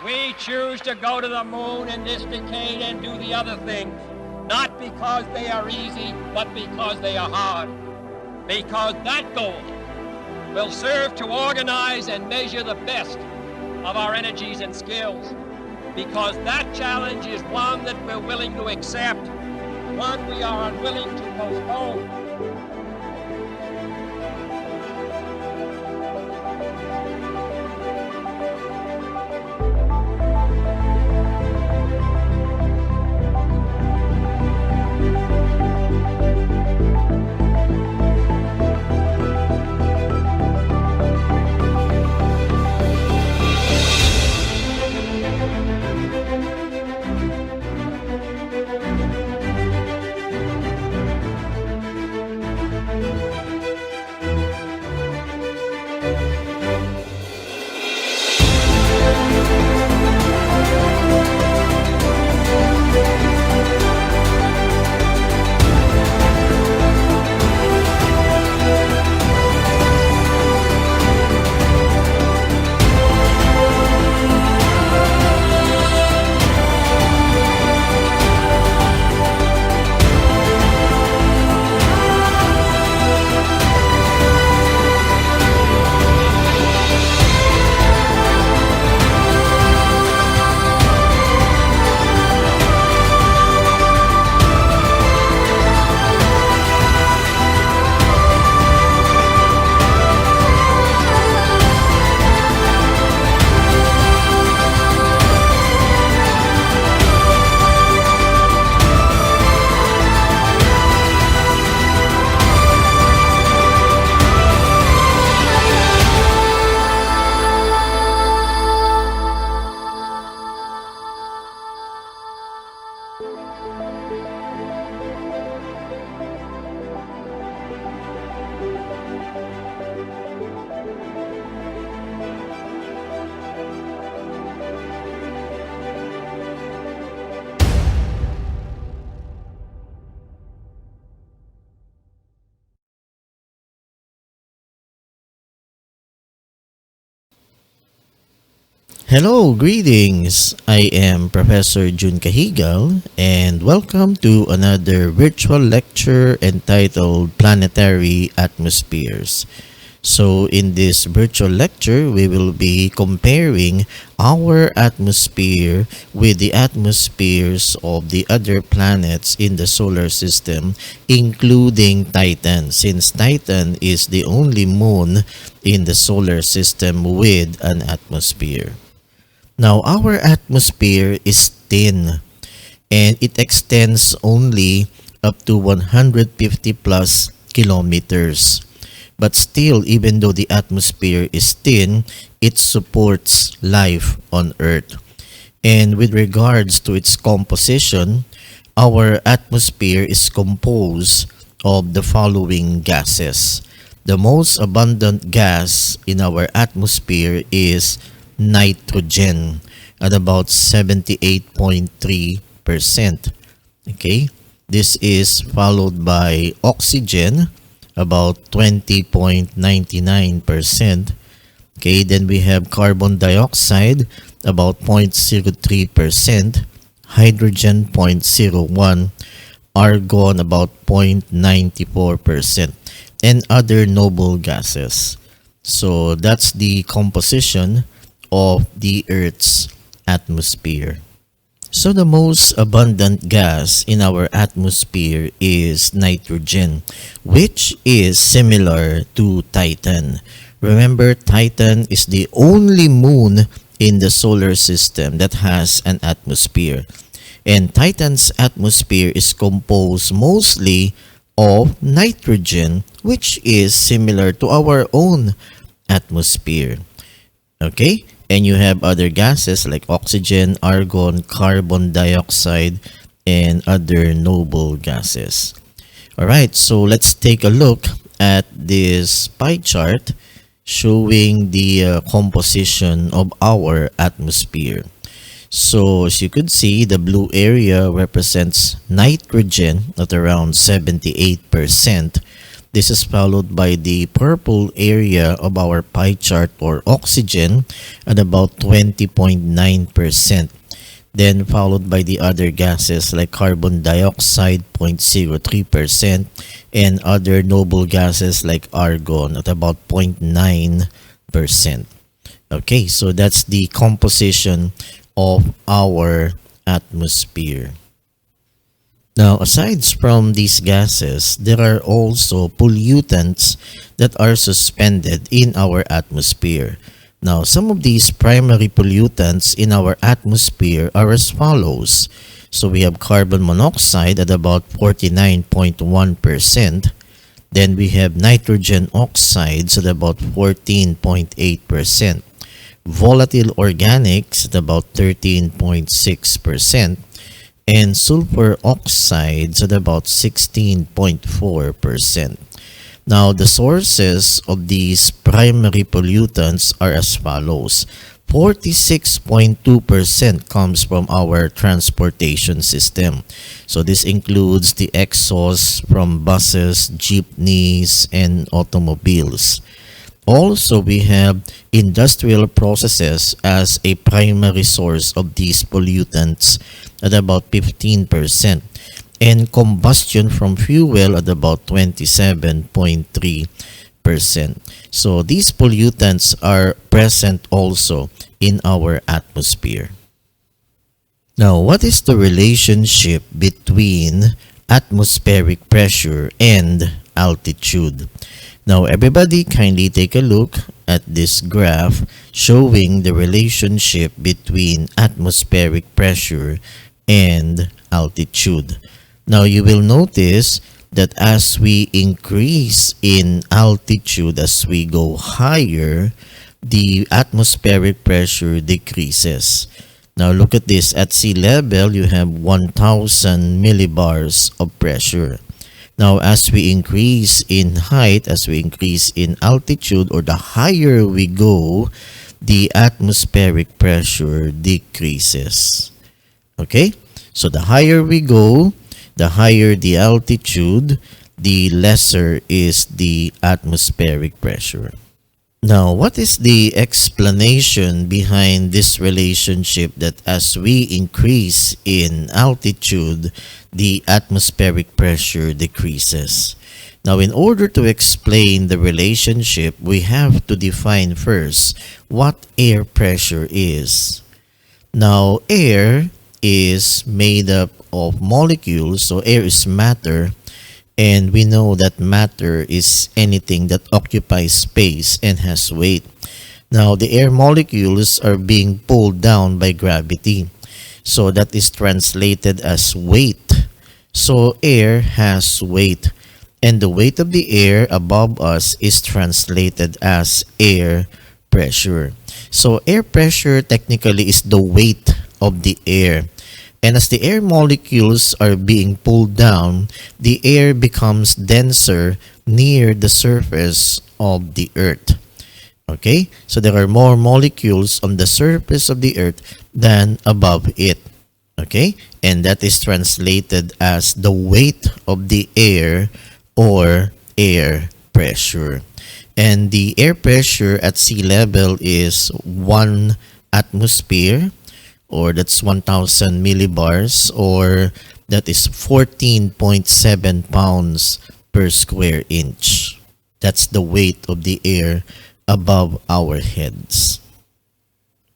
We choose to go to the moon in this decade and do the other things, not because they are easy, but because they are hard. Because that goal will serve to organize and measure the best of our energies and skills. Because that challenge is one that we're willing to accept, one we are unwilling to postpone. Hello, greetings. I am Professor Jun Cajigal and welcome to another virtual lecture entitled Planetary Atmospheres. So in this virtual lecture, we will be comparing our atmosphere with the atmospheres of the other planets in the solar system, including Titan, since Titan is the only moon in the solar system with an atmosphere. Now, our atmosphere is thin and it extends only up to 150 plus kilometers. But still, even though the atmosphere is thin, it supports life on Earth. And with regards to its composition, our atmosphere is composed of the following gases. The most abundant gas in our atmosphere is nitrogen at about 78.3%. Okay, this is followed by oxygen about 20.99%. Okay, then we have carbon dioxide about 0.03%, hydrogen 0.01%, argon about 0.94%, and other noble gases. So that's the composition of the Earth's atmosphere. So the most abundant gas in our atmosphere is nitrogen, which is similar to Titan. Remember, Titan is the only moon in the solar system that has an atmosphere. And Titan's atmosphere is composed mostly of nitrogen, which is similar to our own atmosphere. Okay? And you have other gases like oxygen, argon, carbon dioxide, and other noble gases. Alright, so let's take a look at this pie chart showing the composition of our atmosphere. So as you could see, the blue area represents nitrogen at around 78%. This is followed by the purple area of our pie chart, or oxygen, at about 20.9%. Then followed by the other gases like carbon dioxide, 0.03%, and other noble gases like argon at about 0.9%. Okay, so that's the composition of our atmosphere. Now, aside from these gases, there are also pollutants that are suspended in our atmosphere. Now, some of these primary pollutants in our atmosphere are as follows. So we have carbon monoxide at about 49.1%. Then we have nitrogen oxides at about 14.8%. Volatile organics at about 13.6%. And sulfur oxides at about 16.4%. Now, the sources of these primary pollutants are as follows. 46.2% comes from our transportation system. So this includes the exhaust from buses, jeepneys, and automobiles. Also, we have industrial processes as a primary source of these pollutants at about 15%, and combustion from fuel at about 27.3%. So these pollutants are present also in our atmosphere. Now, what is the relationship between atmospheric pressure and altitude? Now, everybody kindly take a look at this graph showing the relationship between atmospheric pressure and altitude. Now, you will notice that as we increase in altitude, as we go higher, the atmospheric pressure decreases. Now, look at this. At sea level, you have 1,000 millibars of pressure. Now, as we increase in height, as we increase in altitude, or the higher we go, the atmospheric pressure decreases. Okay? So, the higher we go, the higher the altitude, the lesser is the atmospheric pressure. Now, what is the explanation behind this relationship that as we increase in altitude, the atmospheric pressure decreases? Now, in order to explain the relationship, we have to define first what air pressure is. Now, air is made up of molecules, so air is matter. And we know that matter is anything that occupies space and has weight. Now, the air molecules are being pulled down by gravity. So that is translated as weight. So air has weight. And the weight of the air above us is translated as air pressure. So air pressure technically is the weight of the air. And as the air molecules are being pulled down, the air becomes denser near the surface of the Earth. Okay? So there are more molecules on the surface of the Earth than above it. Okay? And that is translated as the weight of the air, or air pressure. And the air pressure at sea level is 1 atmosphere, or that's 1,000 millibars, or that is 14.7 pounds per square inch. That's the weight of the air above our heads.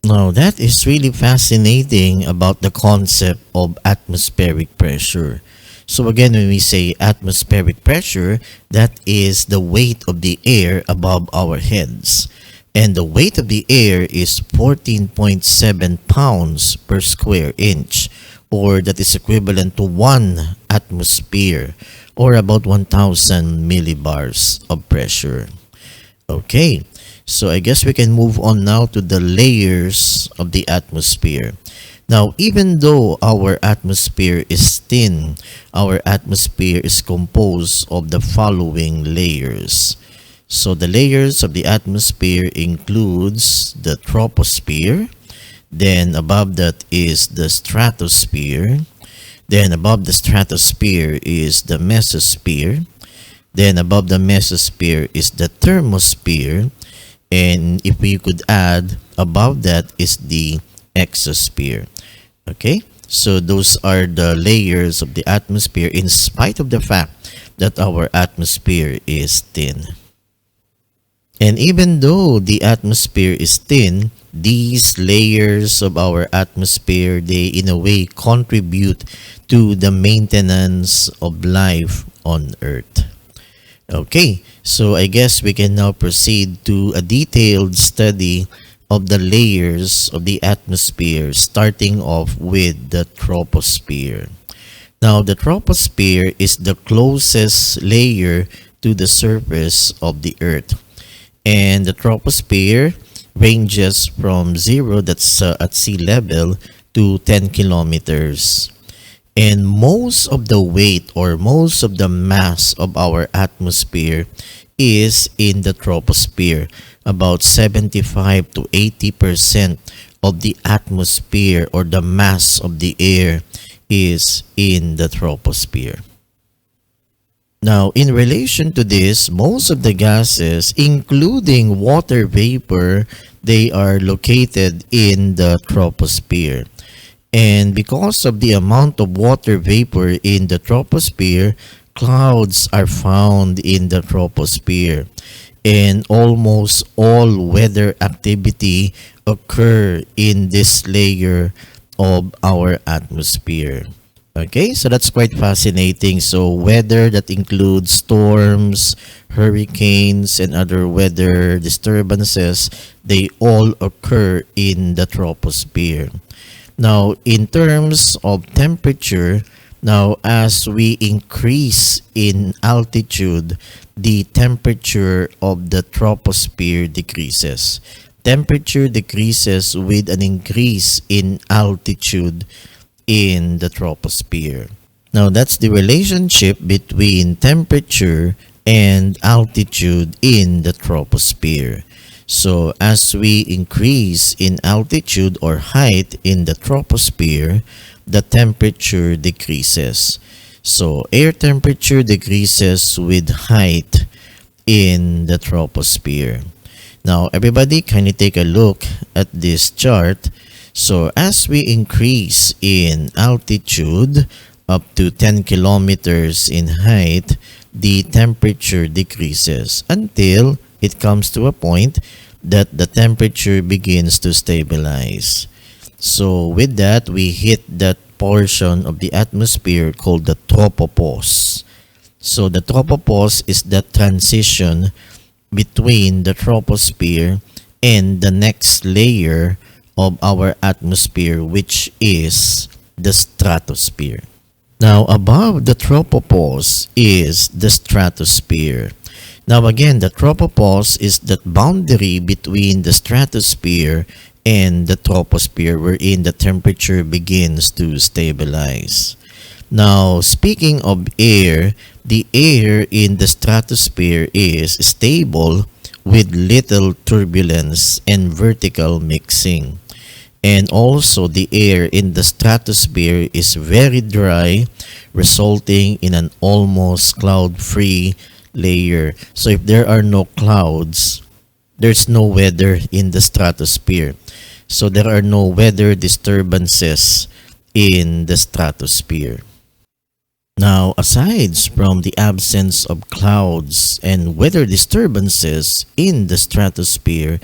Now, that is really fascinating about the concept of atmospheric pressure. So again, when we say atmospheric pressure, that is the weight of the air above our heads. And the weight of the air is 14.7 pounds per square inch, or that is equivalent to 1 atmosphere, or about 1,000 millibars of pressure. Okay, so I guess we can move on now to the layers of the atmosphere. Now, even though our atmosphere is thin, our atmosphere is composed of the following layers. So the layers of the atmosphere includes the troposphere, then above that is the stratosphere, then above the stratosphere is the mesosphere, Then above the Mesosphere is the Thermosphere. And if we could add, above that is the Exosphere. Okay? So those are the layers of the atmosphere in spite of the fact that our atmosphere is thin. And even though the atmosphere is thin, these layers of our atmosphere, they in a way contribute to the maintenance of life on Earth. Okay, so I guess we can now proceed to a detailed study of the layers of the atmosphere, starting off with the troposphere. Now, the troposphere is the closest layer to the surface of the Earth. And the troposphere ranges from 0, that's at sea level, to 10 kilometers. And most of the weight or most of the mass of our atmosphere is in the troposphere. About 75 to 80% of the atmosphere or the mass of the air is in the troposphere. Now, in relation to this, most of the gases, including water vapor, they are located in the troposphere. And because of the amount of water vapor in the troposphere, clouds are found in the troposphere. And almost all weather activity occur in this layer of our atmosphere. Okay, so that's quite fascinating. So weather that includes storms, hurricanes, and other weather disturbances, they all occur in the troposphere. Now, in terms of temperature, now as we increase in altitude, the temperature of the troposphere decreases. Temperature decreases with an increase in altitude in the troposphere. Now, that's the relationship between temperature and altitude in the troposphere. So, as we increase in altitude or height in the troposphere, the temperature decreases. So, air temperature decreases with height in the troposphere. Now, everybody, kindly take a look at this chart. So, as we increase in altitude up to 10 kilometers in height, the temperature decreases until it comes to a point that the temperature begins to stabilize. So, with that, we hit that portion of the atmosphere called the tropopause. So, the tropopause is the transition between the troposphere and the next layer of our atmosphere, which is the stratosphere. Now, above the tropopause is the stratosphere. Now, again, the tropopause is that boundary between the stratosphere and the troposphere wherein the temperature begins to stabilize. Now, speaking of air, the air in the stratosphere is stable with little turbulence and vertical mixing. And also the air in the stratosphere is very dry, resulting in an almost cloud-free layer. So if there are no clouds, there's no weather in the stratosphere. So there are no weather disturbances in the stratosphere. Now, aside from the absence of clouds and weather disturbances in the stratosphere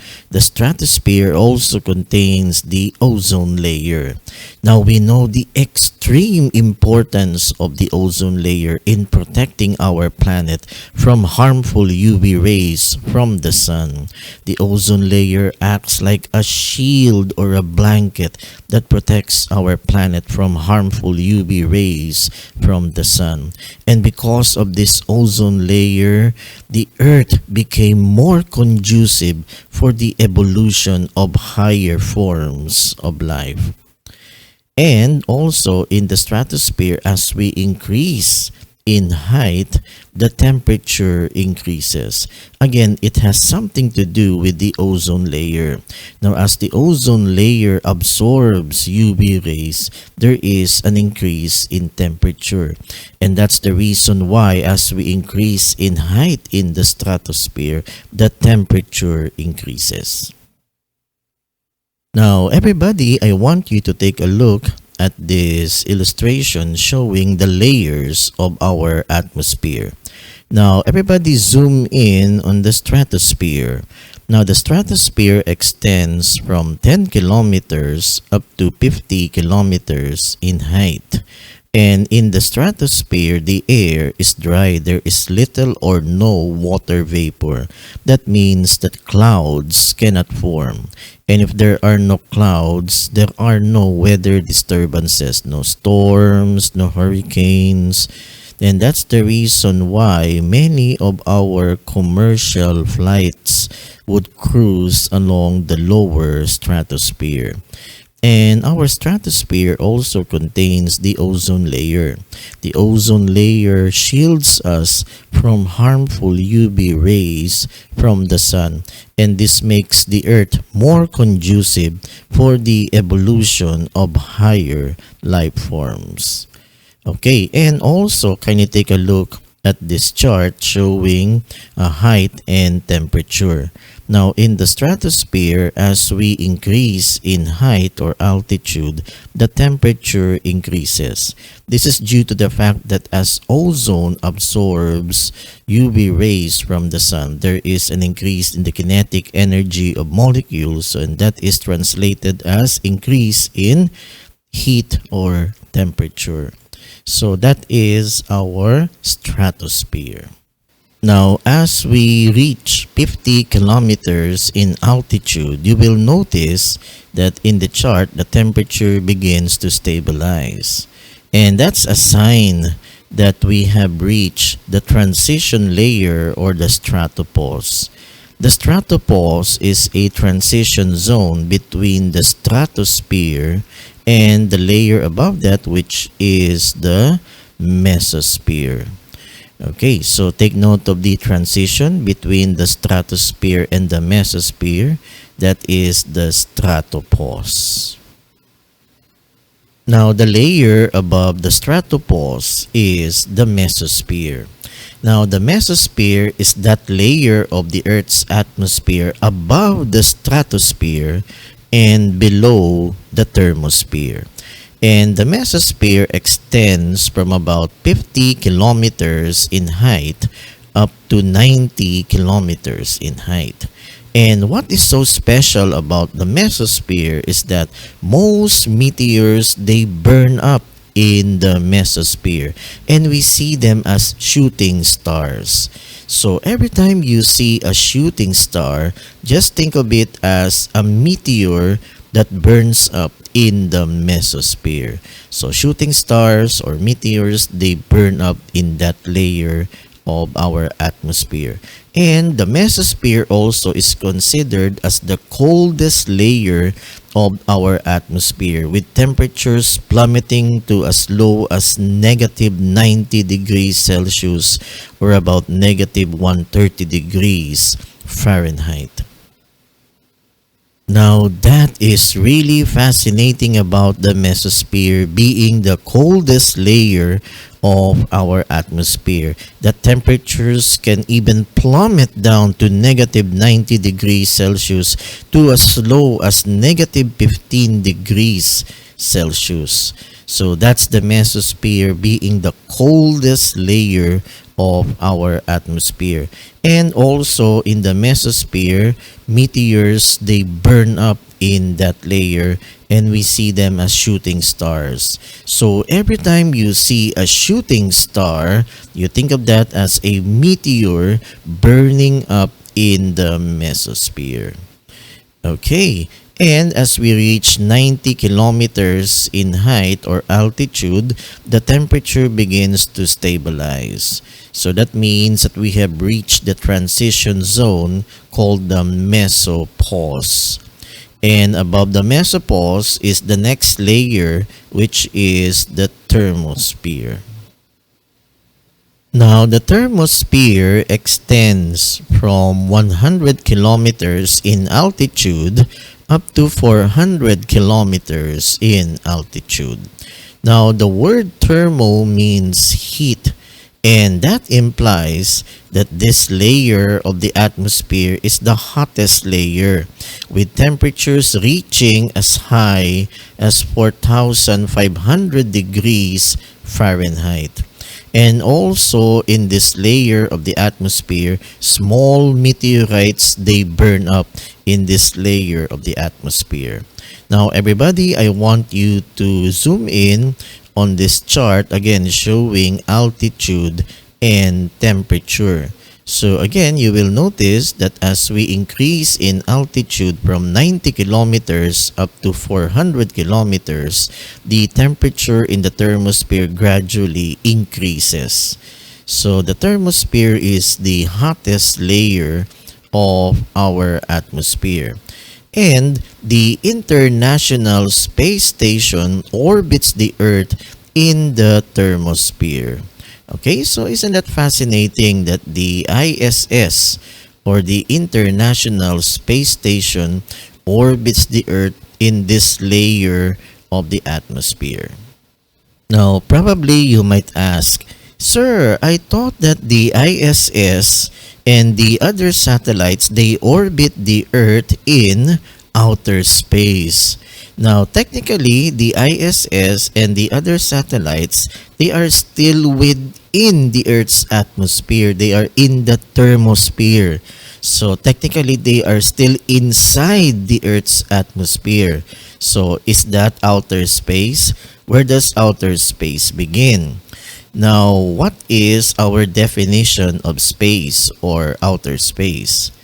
also contains the ozone layer. Now, we know the extreme importance of the ozone layer in protecting our planet from harmful UV rays from the sun. The ozone layer acts like a shield or a blanket that protects our planet from harmful UV rays from the sun. And because of this ozone layer, the Earth became more conducive for the evolution of higher forms of life. And also in the stratosphere, as we increase in height, the temperature increases. Again, it has something to do with the ozone layer. Now, as the ozone layer absorbs UV rays, there is an increase in temperature. And that's the reason why as we increase in height in the stratosphere, the temperature increases. Now, everybody, I want you to take a look at this illustration showing the layers of our atmosphere. Now, everybody zoom in on the stratosphere. Now, the stratosphere extends from 10 kilometers up to 50 kilometers in height. And in the stratosphere, the air is dry. There is little or no water vapor. That means that clouds cannot form. And if there are no clouds, there are no weather disturbances, no storms, no hurricanes. And that's the reason why many of our commercial flights would cruise along the lower stratosphere. And our stratosphere also contains the ozone layer. The ozone layer shields us from harmful UV rays from the sun, and this makes the earth more conducive for the evolution of higher life forms. Okay, and also can you take a look at this chart showing height and temperature. Now, in the stratosphere, as we increase in height or altitude, the temperature increases. This is due to the fact that as ozone absorbs UV rays from the sun, there is an increase in the kinetic energy of molecules, and that is translated as increase in heat or temperature. So that is our stratosphere. Now, as we reach 50 kilometers in altitude, you will notice that in the chart, the temperature begins to stabilize. And that's a sign that we have reached the transition layer or the stratopause. The stratopause is a transition zone between the stratosphere and the layer above that, which is the mesosphere. Okay, so take note of the transition between the stratosphere and the mesosphere. That is the stratopause. Now, the layer above the stratopause is the mesosphere. Now, the mesosphere is that layer of the Earth's atmosphere above the stratosphere and below the thermosphere. And the mesosphere extends from about 50 kilometers in height up to 90 kilometers in height. And what is so special about the mesosphere is that most meteors, they burn up in the mesosphere, and we see them as shooting stars. So every time you see a shooting star, just think of it as a meteor that burns up in the mesosphere. So shooting stars or meteors, they burn up in that layer of our atmosphere. And the mesosphere also is considered as the coldest layer of our atmosphere, with temperatures plummeting to as low as negative 90 degrees Celsius or about negative 130 degrees Fahrenheit. Now, that is really fascinating about the mesosphere being the coldest layer of our atmosphere. The temperatures can even plummet down to negative 90 degrees Celsius to as low as negative 15 degrees Celsius. So that's the mesosphere being the coldest layer of our atmosphere. And also in the mesosphere, meteors, they burn up in that layer, and we see them as shooting stars. So every time you see a shooting star, you think of that as a meteor burning up in the mesosphere. Okay, and as we reach 90 kilometers in height or altitude, the temperature begins to stabilize. So that means that we have reached the transition zone called the mesopause. And above the mesopause is the next layer, which is the thermosphere. Now, the thermosphere extends from 100 kilometers in altitude up to 400 kilometers in altitude. Now, the word thermo means heat, and that implies that this layer of the atmosphere is the hottest layer, with temperatures reaching as high as 4,500 degrees Fahrenheit. And also in this layer of the atmosphere, small meteorites, they burn up in this layer of the atmosphere. Now everybody, I want you to zoom in on this chart, again showing altitude and temperature. So again, you will notice that as we increase in altitude from 90 kilometers up to 400 kilometers, the temperature in the thermosphere gradually increases. So the thermosphere is the hottest layer of our atmosphere. And the International Space Station orbits the Earth in the thermosphere. Okay, so isn't that fascinating that the ISS, or the International Space Station, orbits the Earth in this layer of the atmosphere? Now, probably you might ask, Sir, I thought that the ISS and the other satellites, they orbit the Earth in outer space. Now, technically, the ISS and the other satellites, they are still within the Earth's atmosphere. They are in the thermosphere. So, technically, they are still inside the Earth's atmosphere. So, is that outer space? Where does outer space begin? Now, what is our definition of space or outer space?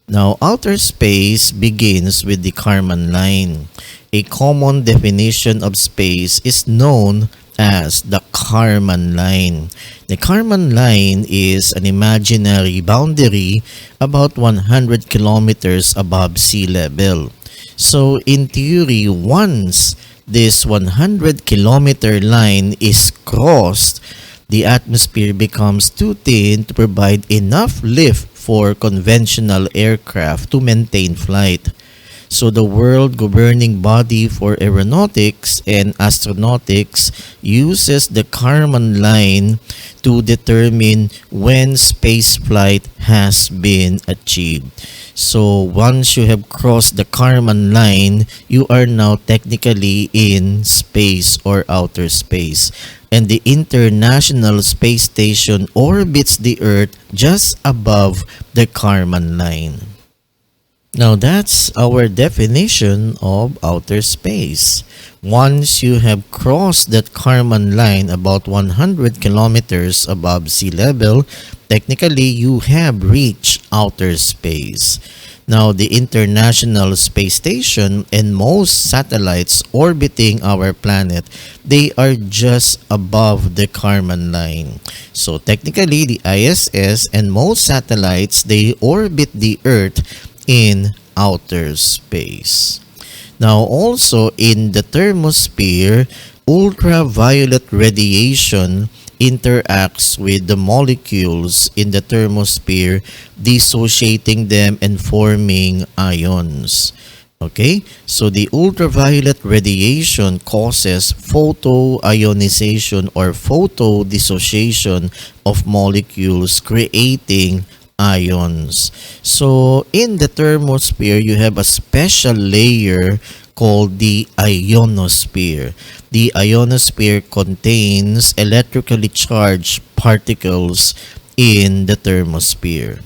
Now, outer space begins with the Kármán line. A common definition of space is known as the Kármán line. The Kármán line is an imaginary boundary about 100 kilometers above sea level. So, in theory, once this 100-kilometer line is crossed, the atmosphere becomes too thin to provide enough lift for conventional aircraft to maintain flight. So the world governing body for aeronautics and astronautics uses the Kármán line to determine when spaceflight has been achieved. So once you have crossed the Kármán line, you are now technically in space or outer space. And the International Space Station orbits the Earth just above the Kármán line. Now that's our definition of outer space. Once you have crossed that Kármán line about 100 kilometers above sea level, technically you have reached outer space. Now the International Space Station and most satellites orbiting our planet, they are just above the Kármán line. So technically the ISS and most satellites, they orbit the Earth in outer space. Now also in the thermosphere, ultraviolet radiation interacts with the molecules in the thermosphere, dissociating them and forming ions. Okay, so the ultraviolet radiation causes photoionization or photodissociation of molecules, creating ions. So in the thermosphere, you have a special layer called the ionosphere. The ionosphere contains electrically charged particles in the thermosphere.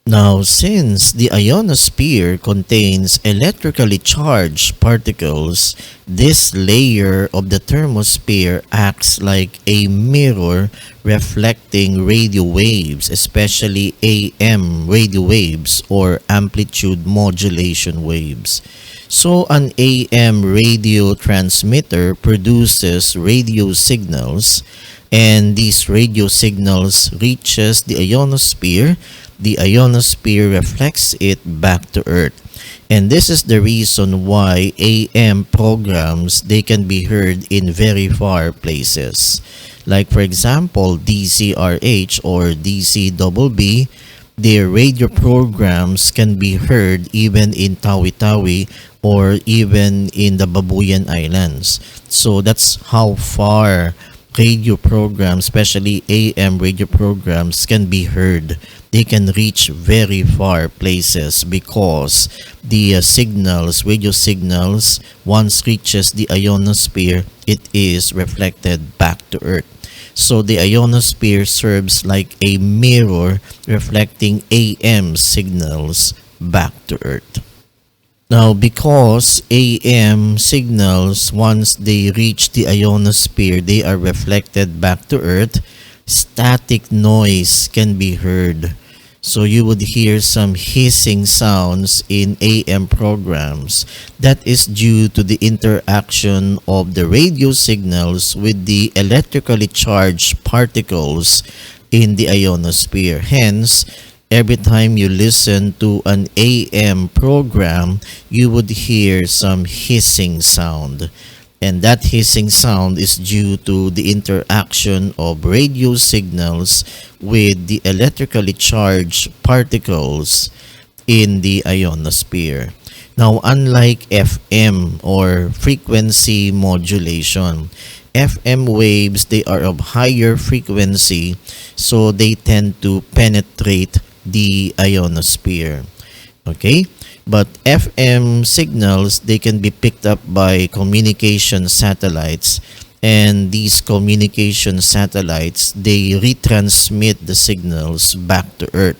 Now, since the ionosphere contains electrically charged particles, this layer of the thermosphere acts like a mirror reflecting radio waves, especially AM radio waves or amplitude modulation waves. So an AM radio transmitter produces radio signals, and these radio signals reaches the ionosphere. The ionosphere reflects it back to Earth. And this is the reason why AM programs, they can be heard in very far places. Like for example, DCRH or DCBB, their radio programs can be heard even in Tawi-Tawi or even in the Babuyan Islands. So that's how far radio programs, especially AM radio programs, can be heard. They can reach very far places because the signals, radio signals, once reaches the ionosphere, it is reflected back to Earth. So the ionosphere serves like a mirror reflecting AM signals back to Earth. Now, because AM signals, once they reach the ionosphere, they are reflected back to Earth, static noise can be heard. So you would hear some hissing sounds in AM programs. That is due to the interaction of the radio signals with the electrically charged particles in the ionosphere. Hence, every time you listen to an AM program, you would hear some hissing sound. And that hissing sound is due to the interaction of radio signals with the electrically charged particles in the ionosphere. Now, unlike FM or frequency modulation, FM waves, they are of higher frequency, so they tend to penetrate the ionosphere. Okay? But FM signals, they can be picked up by communication satellites, and these communication satellites, they retransmit the signals back to Earth.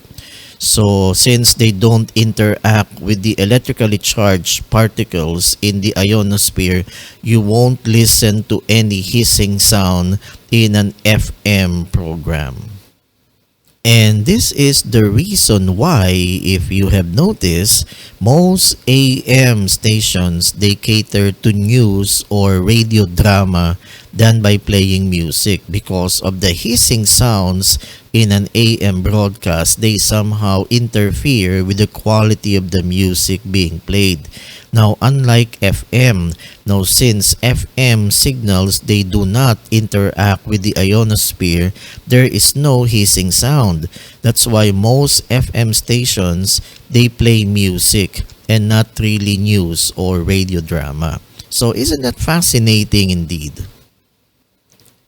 So since they don't interact with the electrically charged particles in the ionosphere, you won't listen to any hissing sound in an FM program. And this is the reason why, if you have noticed, most AM stations, they cater to news or radio drama than by playing music, because of the hissing sounds in an AM broadcast. They somehow interfere with the quality of the music being played. Now, unlike FM, now since FM signals, they do not interact with the ionosphere, there is no hissing sound. That's why most FM stations, they play music and not really news or radio drama. So isn't that fascinating indeed?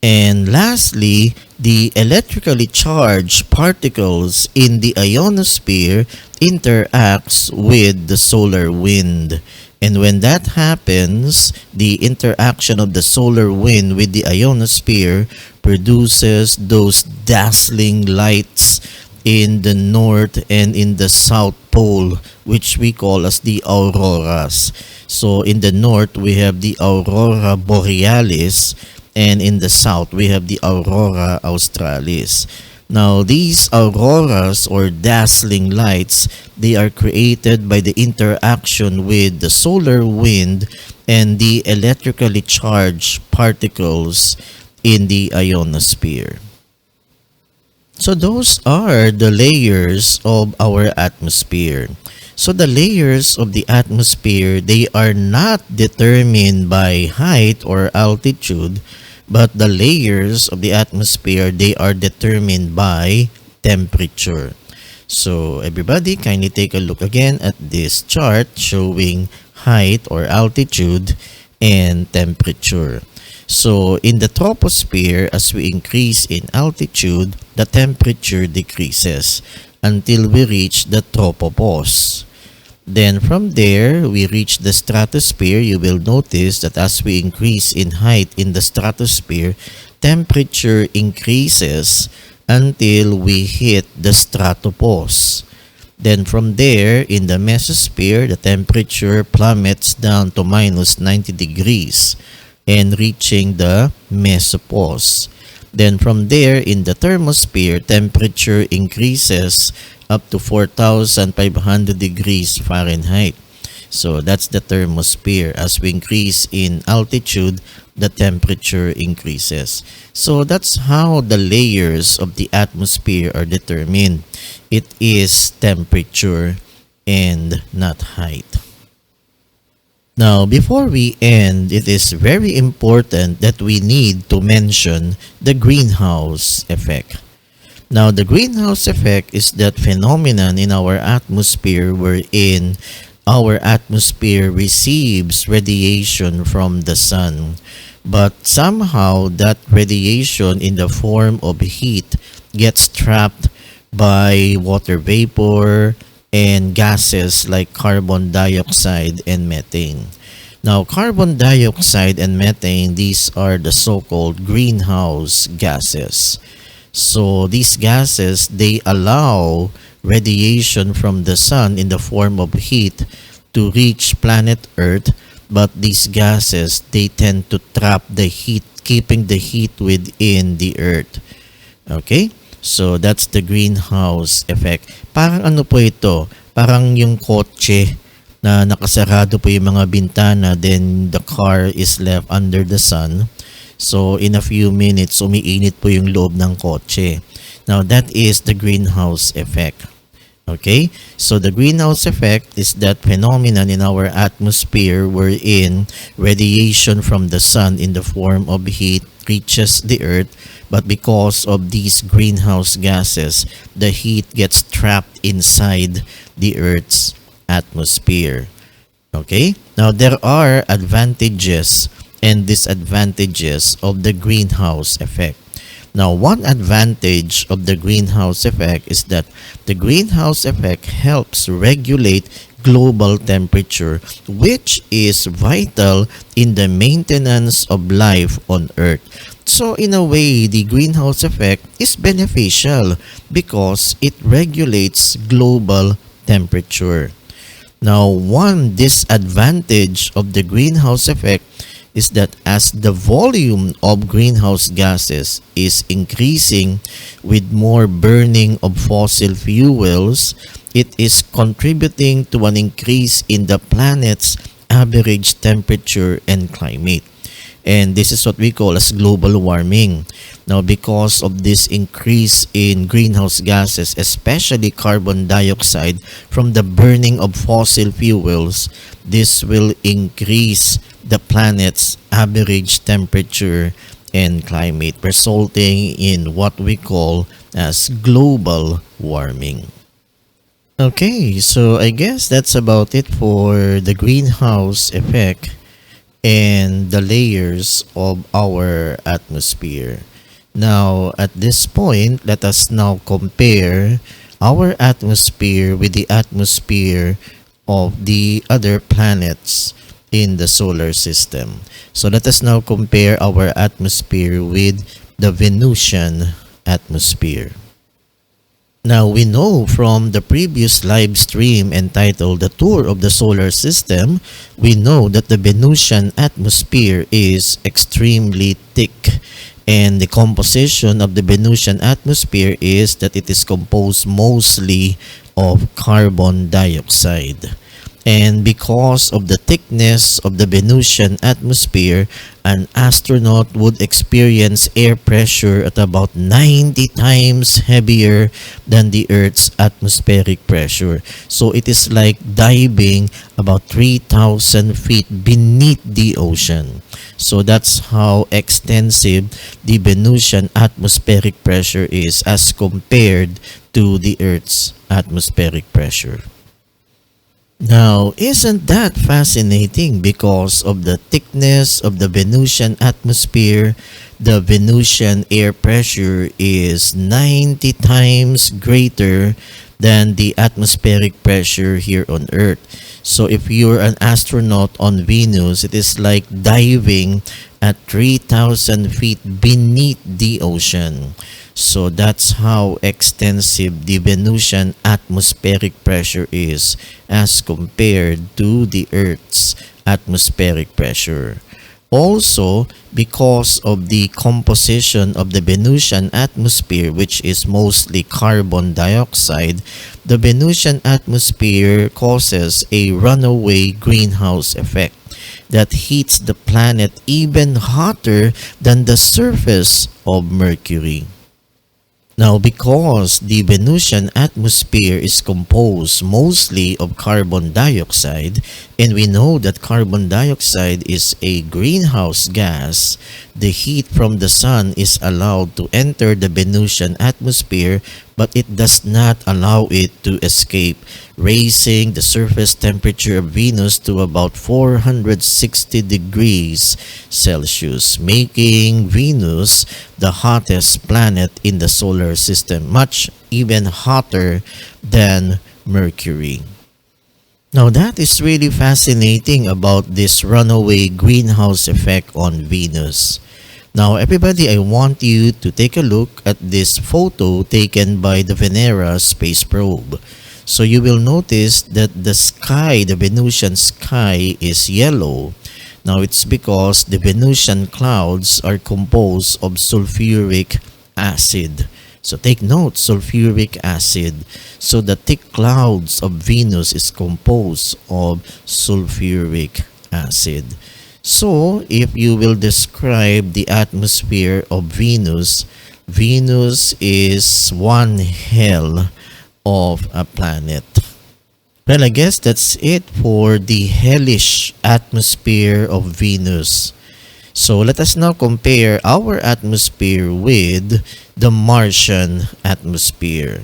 And lastly, the electrically charged particles in the ionosphere interacts with the solar wind. And when that happens, the interaction of the solar wind with the ionosphere produces those dazzling lights in the north and in the south pole, which we call as the auroras. So in the north, we have the aurora borealis, and in the south, we have the aurora australis. Now, these auroras or dazzling lights, they are created by the interaction with the solar wind and the electrically charged particles in the ionosphere. So those are the layers of our atmosphere. So the layers of the atmosphere, they are not determined by height or altitude, but the layers of the atmosphere, they are determined by temperature. So everybody, kindly take a look again at this chart showing height or altitude and temperature. So in the troposphere, as we increase in altitude, the temperature decreases until we reach the tropopause. Then from there, we reach the stratosphere. You will notice that as we increase in height in the stratosphere, temperature increases until we hit the stratopause. Then from there, in the mesosphere, the temperature plummets down to minus 90 degrees and reaching the mesopause. Then from there, in the thermosphere, temperature increases up to 4,500 degrees Fahrenheit. So that's the thermosphere. As we increase in altitude, the temperature increases. So that's how the layers of the atmosphere are determined. It is temperature and not height. Now, before we end, it is very important that we need to mention the greenhouse effect. Now, the greenhouse effect is that phenomenon in our atmosphere wherein our atmosphere receives radiation from the sun, but somehow that radiation in the form of heat gets trapped by water vapor and gases like carbon dioxide and methane. Now, carbon dioxide and methane, these are the so-called greenhouse gases. So these gases, they allow radiation from the sun in the form of heat to reach planet Earth, but these gases, they tend to trap the heat, keeping the heat within the Earth. Okay? So that's the greenhouse effect. Parang ano po ito? Parang yung kotse na nakasarado po yung mga bintana, then the car is left under the sun. So in a few minutes, umiinit po yung loob ng kotse. Now that is the greenhouse effect. Okay? So the greenhouse effect is that phenomenon in our atmosphere wherein radiation from the sun in the form of heat reaches the earth, but because of these greenhouse gases, the heat gets trapped inside the earth's atmosphere. Okay? Now there are advantages and disadvantages of the greenhouse effect. Now, one advantage of the greenhouse effect is that the greenhouse effect helps regulate global temperature, which is vital in the maintenance of life on Earth. So, in a way, the greenhouse effect is beneficial because it regulates global temperature. Now, one disadvantage of the greenhouse effect is that as the volume of greenhouse gases is increasing with more burning of fossil fuels, it is contributing to an increase in the planet's average temperature and climate. And this is what we call as global warming. Now, because of this increase in greenhouse gases, especially carbon dioxide from the burning of fossil fuels, this will increase the planet's average temperature and climate, resulting in what we call as global warming. Okay, so I guess that's about it for the greenhouse effect and the layers of our atmosphere. Now, at this point, let us now compare our atmosphere with the atmosphere of the other planets in the solar system. So let us now compare our atmosphere with the Venusian atmosphere. Now, we know from the previous live stream entitled The Tour of the Solar System, we know that the Venusian atmosphere is extremely thick. And the composition of the Venusian atmosphere is that it is composed mostly of carbon dioxide. And because of the thickness of the Venusian atmosphere, an astronaut would experience air pressure at about 90 times heavier than the Earth's atmospheric pressure. So it is like diving about 3,000 feet beneath the ocean. So that's how extensive the Venusian atmospheric pressure is as compared to the Earth's atmospheric pressure. Now, isn't that fascinating? Because of the thickness of the Venusian atmosphere, the Venusian air pressure is 90 times greater than the atmospheric pressure here on Earth. So if you're an astronaut on Venus, it is like diving at 3,000 feet beneath the ocean. So that's how extensive the Venusian atmospheric pressure is as compared to the Earth's atmospheric pressure. Also, because of the composition of the Venusian atmosphere, which is mostly carbon dioxide, the Venusian atmosphere causes a runaway greenhouse effect that heats the planet even hotter than the surface of Mercury. Now, because the Venusian atmosphere is composed mostly of carbon dioxide, and we know that carbon dioxide is a greenhouse gas, the heat from the sun is allowed to enter the Venusian atmosphere, but it does not allow it to escape, raising the surface temperature of Venus to about 460 degrees Celsius, making Venus the hottest planet in the solar system, much even hotter than Mercury. Now that is really fascinating about this runaway greenhouse effect on Venus. Now everybody, I want you to take a look at this photo taken by the Venera space probe. So you will notice that the sky, the Venusian sky, is yellow. Now it's because the Venusian clouds are composed of sulfuric acid. So take note, sulfuric acid. So the thick clouds of Venus is composed of sulfuric acid. So if you will describe the atmosphere of Venus, Venus is one hell of a planet. Well, I guess that's it for the hellish atmosphere of Venus. So let us now compare our atmosphere with the Martian atmosphere.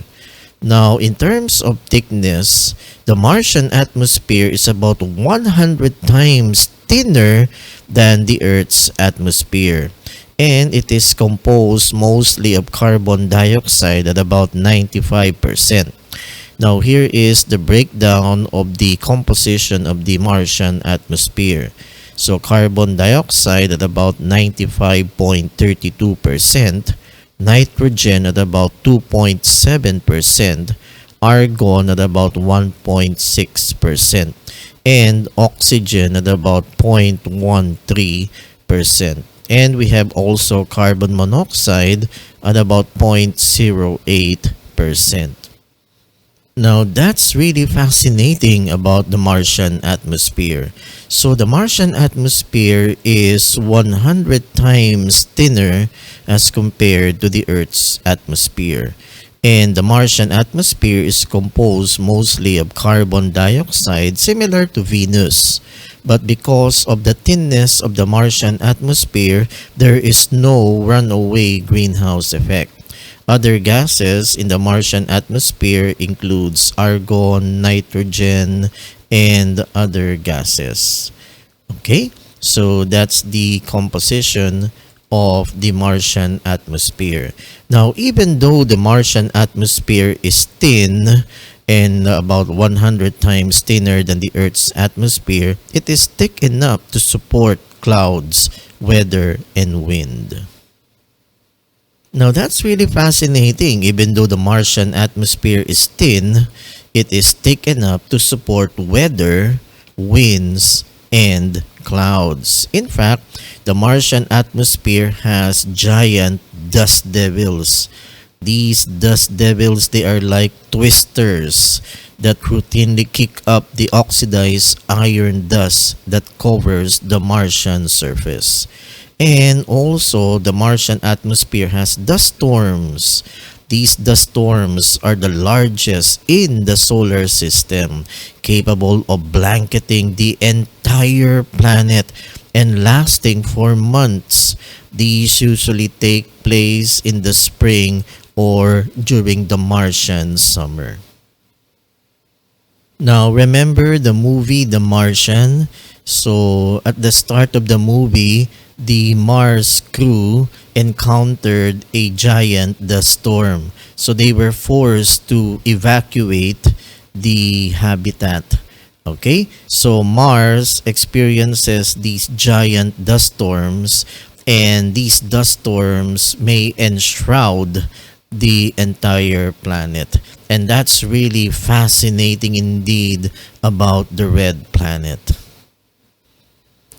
Now, in terms of thickness, the Martian atmosphere is about 100 times thinner than the Earth's atmosphere. And it is composed mostly of carbon dioxide at about 95%. Now, here is the breakdown of the composition of the Martian atmosphere. So, carbon dioxide at about 95.32%, nitrogen at about 2.7%, argon at about 1.6%, and oxygen at about 0.13%. And we have also carbon monoxide at about 0.08%. Now, that's really fascinating about the Martian atmosphere. So, the Martian atmosphere is 100 times thinner as compared to the Earth's atmosphere. And the Martian atmosphere is composed mostly of carbon dioxide, similar to Venus. But because of the thinness of the Martian atmosphere, there is no runaway greenhouse effect. Other gases in the Martian atmosphere includes argon, nitrogen, and other gases. Okay, so that's the composition of the Martian atmosphere. Now, even though the Martian atmosphere is thin and about 100 times thinner than the Earth's atmosphere, it is thick enough to support clouds, weather, and wind. Now, that's really fascinating. Even though the Martian atmosphere is thin, it is thick enough to support weather, winds, and clouds. In fact, the Martian atmosphere has giant dust devils. These dust devils, they are like twisters that routinely kick up the oxidized iron dust that covers the Martian surface. And also, the Martian atmosphere has dust storms. These dust storms are the largest in the solar system, capable of blanketing the entire planet and lasting for months. These usually take place in the spring or during the Martian summer. Now, remember the movie The Martian? So, at the start of the movie, the Mars crew encountered a giant dust storm. So they were forced to evacuate the habitat. Okay? So Mars experiences these giant dust storms, and these dust storms may enshroud the entire planet. And that's really fascinating indeed about the red planet.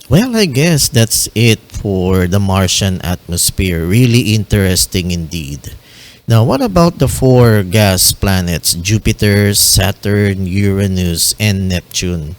Well, I guess that's it for the Martian atmosphere. Really interesting indeed. Now, what about the four gas planets, Jupiter, Saturn, Uranus, and Neptune?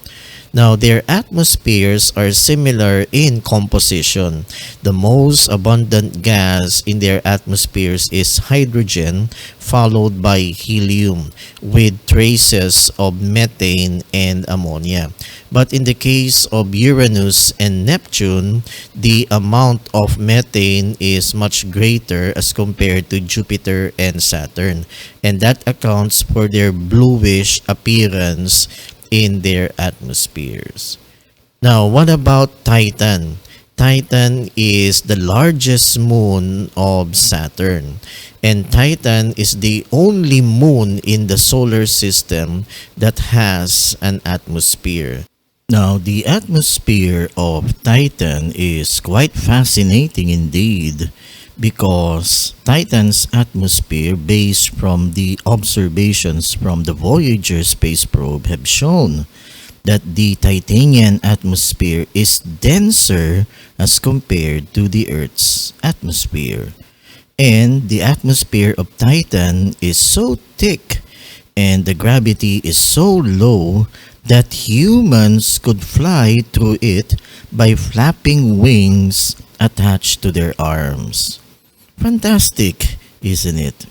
Now, their atmospheres are similar in composition. The most abundant gas in their atmospheres is hydrogen, followed by helium, with traces of methane and ammonia. But in the case of Uranus and Neptune, the amount of methane is much greater as compared to Jupiter and Saturn, and that accounts for their bluish appearance in their atmospheres. Now, what about Titan? Titan is the largest moon of Saturn, and Titan is the only moon in the solar system that has an atmosphere. Now, the atmosphere of Titan is quite fascinating indeed, because Titan's atmosphere, based from the observations from the Voyager space probe, have shown that the Titanian atmosphere is denser as compared to the Earth's atmosphere. And the atmosphere of Titan is so thick and the gravity is so low that humans could fly through it by flapping wings attached to their arms. Fantastic, isn't it?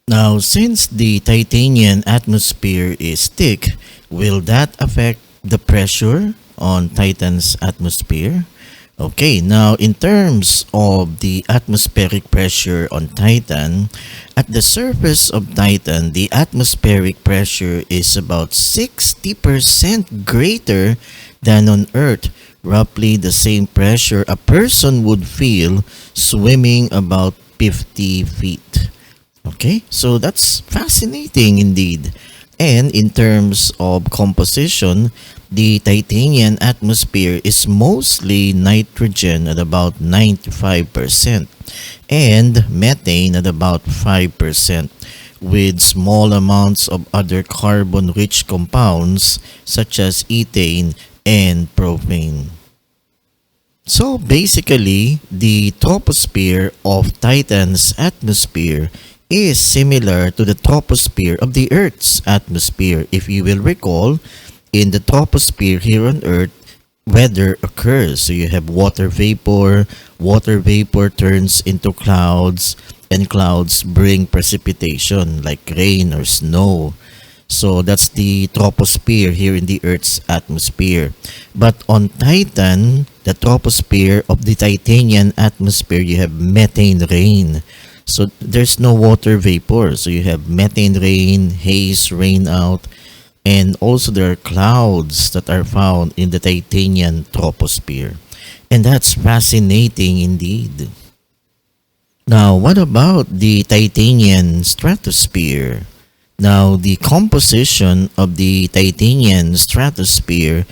Now, since the Titanian atmosphere is thick, will that affect the pressure on Titan's atmosphere? Okay, now in terms of the atmospheric pressure on Titan, at the surface of Titan, the atmospheric pressure is about 60% greater than on Earth, roughly the same pressure a person would feel swimming about 50 feet. Okay, so that's fascinating indeed. And in terms of composition, the Titanian atmosphere is mostly nitrogen at about 95% and methane at about 5%, with small amounts of other carbon-rich compounds such as ethane and propane. So basically, the troposphere of Titan's atmosphere is similar to the troposphere of the Earth's atmosphere. If you will recall, in the troposphere here on Earth, weather occurs. So you have water vapor turns into clouds, and clouds bring precipitation like rain or snow. So that's the troposphere here in the Earth's atmosphere. But on Titan, the troposphere of the Titanian atmosphere, you have methane rain. So there's no water vapor. So you have methane rain, haze rain out, and also there are clouds that are found in the Titanian troposphere. And that's fascinating indeed. Now, what about the Titanian stratosphere? Now, the composition of the Titanian stratosphere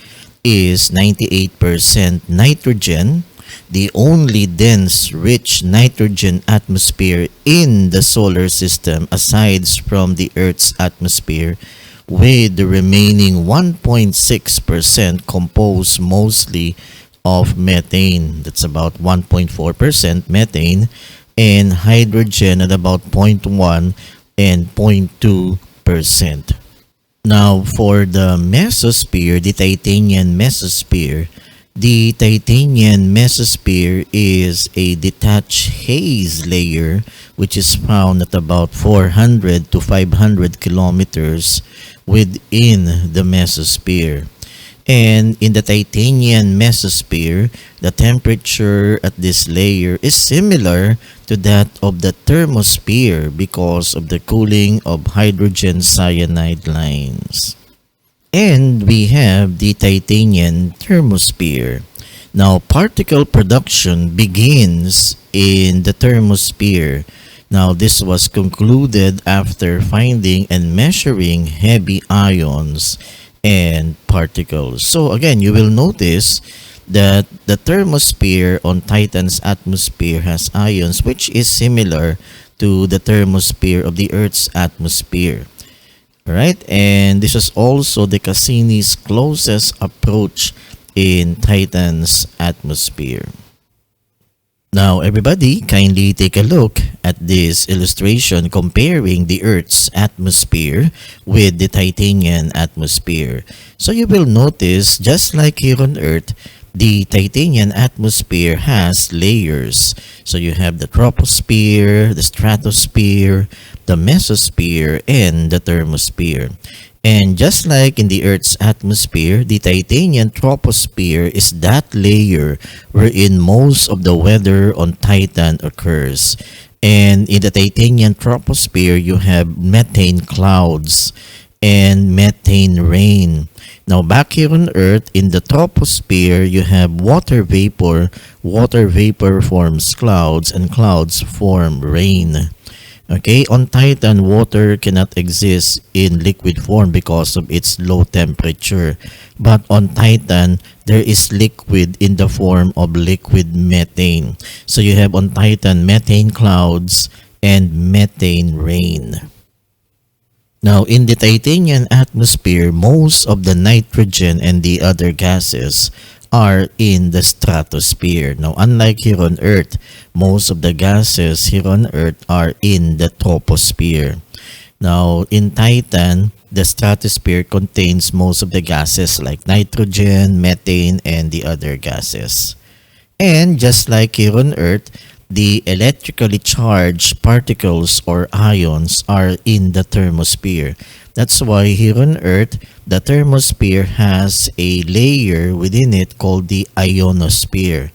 is 98% nitrogen, the only dense, rich nitrogen atmosphere in the solar system aside from the Earth's atmosphere, with the remaining 1.6% composed mostly of methane. That's about 1.4% methane, and hydrogen at about 0.1 and 0.2%. Now, for the mesosphere, the Titanian mesosphere, the Titanian mesosphere is a detached haze layer which is found at about 400 to 500 kilometers within the mesosphere. And in the Titanian mesosphere, the temperature at this layer is similar to that of the thermosphere because of the cooling of hydrogen cyanide lines. And we have the Titanian thermosphere. Now, particle production begins in the thermosphere. Now, this was concluded after finding and measuring heavy ions and particles. So again, you will notice that the thermosphere on Titan's atmosphere has ions which is similar to the thermosphere of the Earth's atmosphere. Right? And this is also the Cassini's closest approach in Titan's atmosphere. Now, everybody, kindly take a look at this illustration comparing the Earth's atmosphere with the Titanian atmosphere. So you will notice, just like here on Earth, the Titanian atmosphere has layers. So you have the Troposphere, the Stratosphere, the Mesosphere, and the Thermosphere. And just like in the Earth's atmosphere, the Titanian troposphere is that layer wherein most of the weather on Titan occurs. And in the Titanian troposphere, you have methane clouds and methane rain. Now back here on Earth, in the troposphere, you have water vapor. Water vapor forms clouds and clouds form rain. Okay, on Titan, water cannot exist in liquid form because of its low temperature. But on Titan, there is liquid in the form of liquid methane. So you have on Titan methane clouds and methane rain. Now, in the Titanian atmosphere, most of the nitrogen and the other gases are in the stratosphere. Now, unlike here on Earth, most of the gases here on Earth are in the troposphere. Now, in Titan, the stratosphere contains most of the gases like nitrogen, methane, and the other gases. And just like here on Earth, the electrically charged particles or ions are in the thermosphere. That's why here on Earth, the thermosphere has a layer within it called the ionosphere.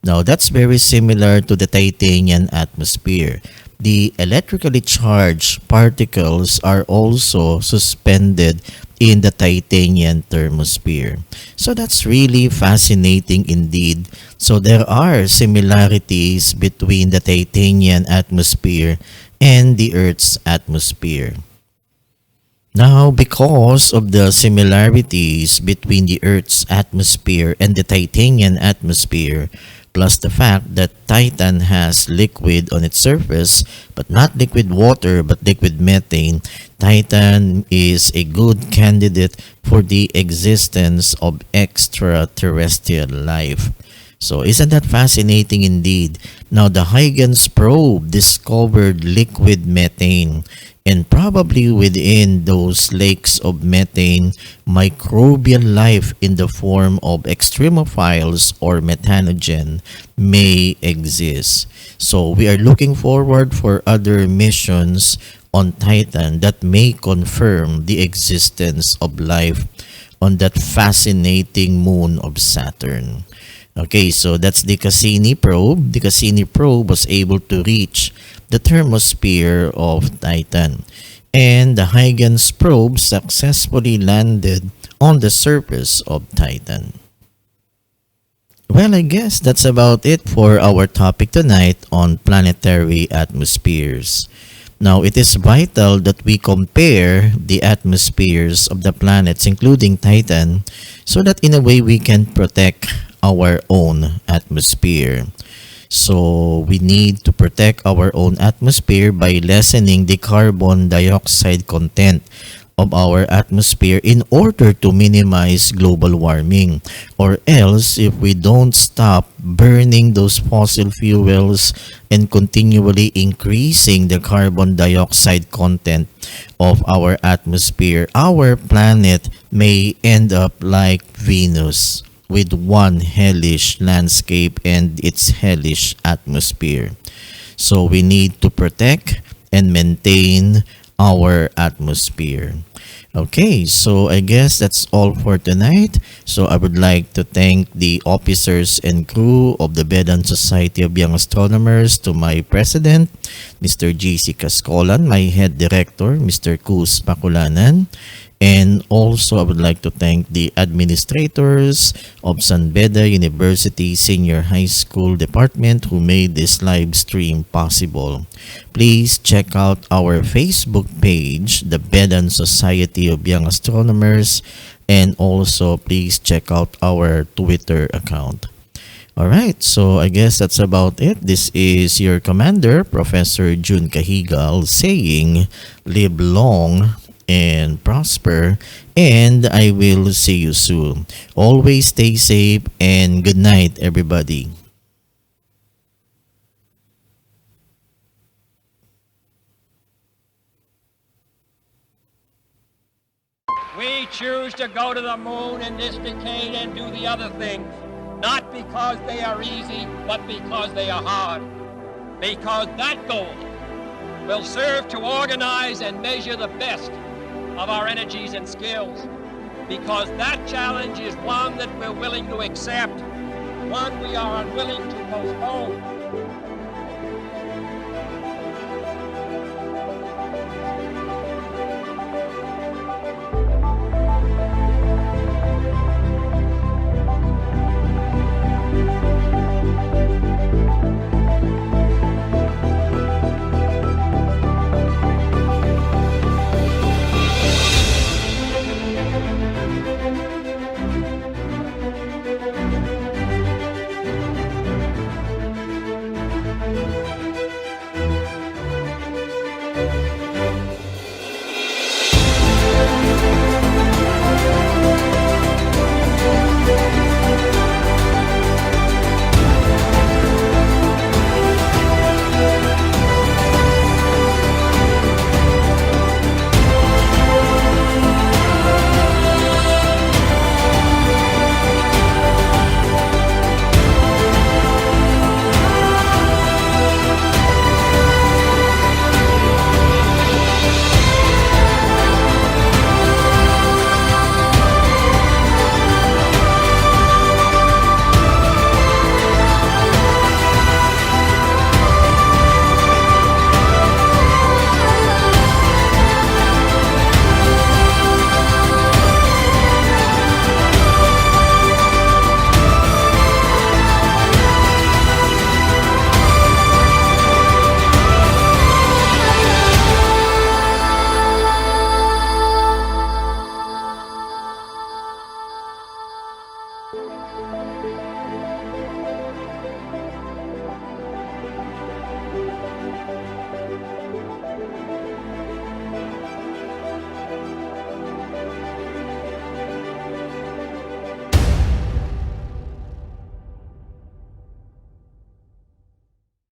Now, that's very similar to the Titanian atmosphere. The electrically charged particles are also suspended in the Titanian thermosphere. So that's really fascinating indeed. So there are similarities between the Titanian atmosphere and the Earth's atmosphere. Now, because of the similarities between the Earth's atmosphere and the Titanian atmosphere, plus the fact that Titan has liquid on its surface, but not liquid water, but liquid methane, Titan is a good candidate for the existence of extraterrestrial life. So isn't that fascinating indeed? Now, the Huygens probe discovered liquid methane, and probably within those lakes of methane, microbial life in the form of extremophiles or methanogen may exist. So we are looking forward for other missions on Titan that may confirm the existence of life on that fascinating moon of Saturn. Okay, so that's the Cassini probe. The Cassini probe was able to reach the thermosphere of Titan, and the Huygens probe successfully landed on the surface of Titan. Well, I guess that's about it for our topic tonight on planetary atmospheres. Now, it is vital that we compare the atmospheres of the planets, including Titan, so that in a way we can protect our own atmosphere. So we need to protect our own atmosphere by lessening the carbon dioxide content of our atmosphere in order to minimize global warming. Or else, if we don't stop burning those fossil fuels and continually increasing the carbon dioxide content of our atmosphere, our planet may end up like Venus, with one hellish landscape and its hellish atmosphere. So we need to protect and maintain our atmosphere. Okay, so I guess that's all for tonight. So I would like to thank the officers and crew of the Vedan Society of Young Astronomers, to my president, Mr. G.C. Cascolan, my head director, Mr. Kus Pakulanan, and also I would like to thank the administrators of San Beda University Senior High School Department who made this live stream possible. Please check out our Facebook page, the Vedan Society of Young Astronomers, and also please check out our Twitter account. Alright, so I guess that's about it. This is your commander, Professor Jun Cajigal, saying, live long and prosper, and I will see you soon. Always stay safe and good night, everybody. choose to go to the moon in this decade and do the other things, not because they are easy, but because they are hard. Because that goal will serve to organize and measure the best of our energies and skills. Because that challenge is one that we're willing to accept, one we are unwilling to postpone.